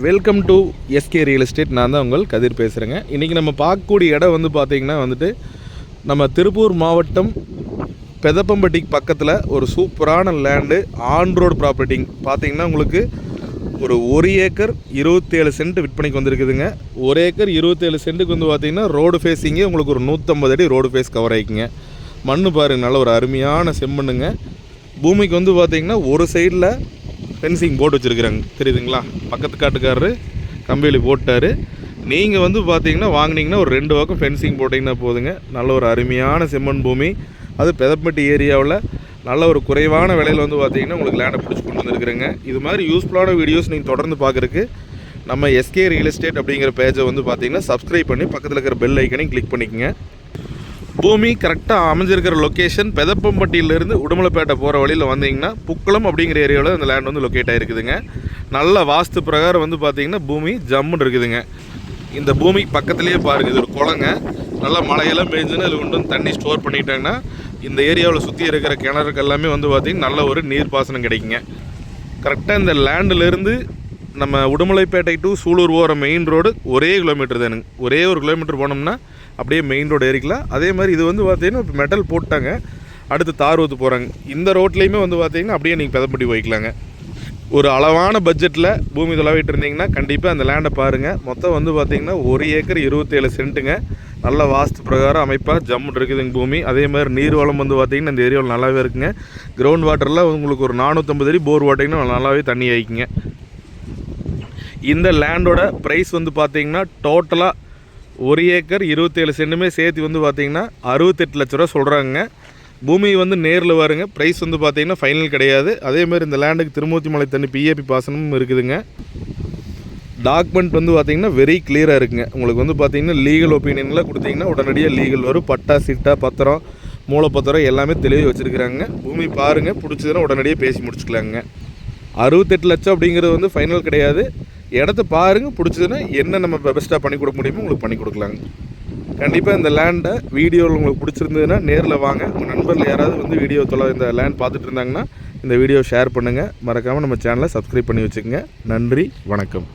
Welcome to SK real estate. நான் தான் உங்கள் கதிர் பேசுகிறேங்க. இன்றைக்கி நம்ம பார்க்கக்கூடிய இடம் பார்த்திங்கன்னா நம்ம திருப்பூர் மாவட்டம் பெதப்பம்பட்டிக்கு பக்கத்தில் ஒரு சூப்பரான லேண்டு ஆன் ரோடு ப்ராப்பர்ட்டிங். பார்த்திங்கன்னா உங்களுக்கு ஒரு ஏக்கர் 27 சென்ட் விற்பனைக்கு வந்திருக்குதுங்க. 1 ஏக்கர் 27 சென்ட்டுக்கு பார்த்திங்கன்னா ரோடு ஃபேஸிங்கே உங்களுக்கு ஒரு 150 அடி ரோடு ஃபேஸ் கவர் ஆகிக்குங்க. மண் பாருங்க, நல்ல ஒரு அருமையான செம்மண்ணுங்க. பூமிக்கு பார்த்திங்கன்னா ஒரு சைடில் ஃபென்சிங் போட்டு வச்சுருக்குறாங்க, தெரியுதுங்களா? பக்கத்து காட்டுக்காரரு கம்பெனி போட்டார். நீங்கள் பார்த்தீங்கன்னா வாங்கினீங்கன்னா ஒரு 2 பக்கம் ஃபென்சிங் போட்டிங்கன்னா போதுங்க. நல்ல ஒரு அருமையான செம்மண் பூமி. அது பெதப்பட்டி ஏரியாவில் நல்ல ஒரு குறைவான விலையில் பார்த்தீங்கன்னா உங்களுக்கு லேண்டை பிடிச்சி கொண்டு வந்துருக்குறேங்க. இது மாதிரி யூஸ்ஃபுல்லான வீடியோஸ் நீங்கள் தொடர்ந்து பார்க்குறதுக்கு நம்ம எஸ்கே ரியல் எஸ்டேட் அப்படிங்கிற பேஜை பார்த்தீங்கன்னா சப்ஸ்கிரைப் பண்ணி பக்கத்தில் இருக்கிற பெல் ஐக்கனையும் கிளிக் பண்ணிக்கோங்க. பூமி கரெக்டாக அமைஞ்சிருக்கிற லொக்கேஷன் பெதப்பம்பட்டியிலேருந்து உடுமலைப்பேட்டை போகிற வழியில் வந்தீங்கன்னா புக்குளம் அப்படிங்கிற ஏரியாவில் அந்த லேண்ட் லொக்கேட் ஆகிருக்குதுங்க. நல்ல வாஸ்து பிரகாரம் பார்த்தீங்கன்னா பூமி ஜம்முன்னு இருக்குதுங்க. இந்த பூமிக்கு பக்கத்துலேயே பாருங்கள், இது ஒரு குளங்க. நல்லா மழையெல்லாம் பெஞ்சுன்னு அதில் கொண்டு தண்ணி ஸ்டோர் பண்ணிட்டாங்கன்னா இந்த ஏரியாவில் சுற்றி இருக்கிற கிணறுக்கு எல்லாமே பார்த்திங்கன்னா நல்ல ஒரு நீர்ப்பாசனம் கிடைக்குங்க. கரெக்டாக இந்த லேண்டிலேருந்து நம்ம உடுமலைப்பேட்டை டு சூலூர் போகிற மெயின் ரோடு ஒரே கிலோமீட்டர் தானுங்க. ஒரே ஒரு கிலோமீட்டர் போனோம்னா அப்படியே மெயின் ரோடு ஏறிக்கலாம். அதே மாதிரி இது பார்த்திங்கன்னா இப்போ மெட்டல் போட்டாங்க, அடுத்து தார் ஊற்று போகிறாங்க. இந்த ரோட்லேயுமே பார்த்திங்கன்னா அப்படியே நீங்கள் பெதப்பட்டி போய்க்கலாங்க. ஒரு அளவான பட்ஜெட்டில் பூமி தொலைவிட்டு இருந்தீங்கன்னா கண்டிப்பாக அந்த லேண்டை பாருங்கள். மொத்தம் பார்த்திங்கன்னா 1 ஏக்கர் 27 சென்ட்டுங்க. நல்ல வாஸ்து பிரகாரம் அமைப்பாக ஜம்முன்னு இருக்குதுங்க பூமி. அதே மாதிரி நீர் வளம் பார்த்திங்கன்னா இந்த ஏரியாவில் நல்லாவே இருக்குங்க. கிரவுண்ட் வாட்டரில் உங்களுக்கு ஒரு 450 அடி போர் வாட்டிங்கன்னா நல்லாவே தண்ணி ஆகிக்குங்க. இந்த லேண்டோட ப்ரைஸ் பார்த்திங்கன்னா டோட்டலாக 1 ஏக்கர் 27 சென்ட்டுமே சேர்த்து பார்த்திங்கன்னா 68 லட்ச ரூபா சொல்கிறாங்க. பூமி நேரில் வருங்க. ப்ரைஸ் பார்த்திங்கன்னா ஃபைனல் கிடையாது. அதேமாதிரி இந்த லேண்டுக்கு திருமூர்த்திமலை தண்ணி பிஏபி பாசனமும் இருக்குதுங்க. டாக்குமெண்ட் பார்த்திங்கன்னா வெரி கிளியராக இருக்குங்க. உங்களுக்கு பார்த்திங்கன்னா லீகல் ஒப்பீனியனில் கொடுத்திங்கன்னா உடனடியாக லீகல் வரும். பட்டா சிட்டா பத்திரம் மூலப்பத்திரம் எல்லாமே தெளிவாக வச்சுருக்குறாங்க. பூமி பாருங்கள், பிடிச்சதுன்னா உடனடியாக பேசி முடிச்சுக்கலாங்க. 68 லட்சம் அப்படிங்கிறது ஃபைனல் கிடையாது. இடத்த பாருங்கள், பிடிச்சதுன்னா என்ன நம்ம பெஸ்ட்டாக பண்ணி கொடுக்க முடியுமோ உங்களுக்கு பண்ணி கொடுக்கலாங்க. கண்டிப்பாக இந்த லேண்டை வீடியோவில் உங்களுக்கு பிடிச்சிருந்ததுன்னா நேரில் வாங்க. உங்கள் நண்பர்கள் யாராவது வீடியோ இந்த லேண்ட் பார்த்துட்டு இருந்தாங்கன்னா இந்த வீடியோ ஷேர் பண்ணுங்கள். மறக்காமல் நம்ம சேனலை சப்ஸ்கிரைப் பண்ணி வச்சுக்கோங்க. நன்றி, வணக்கம்.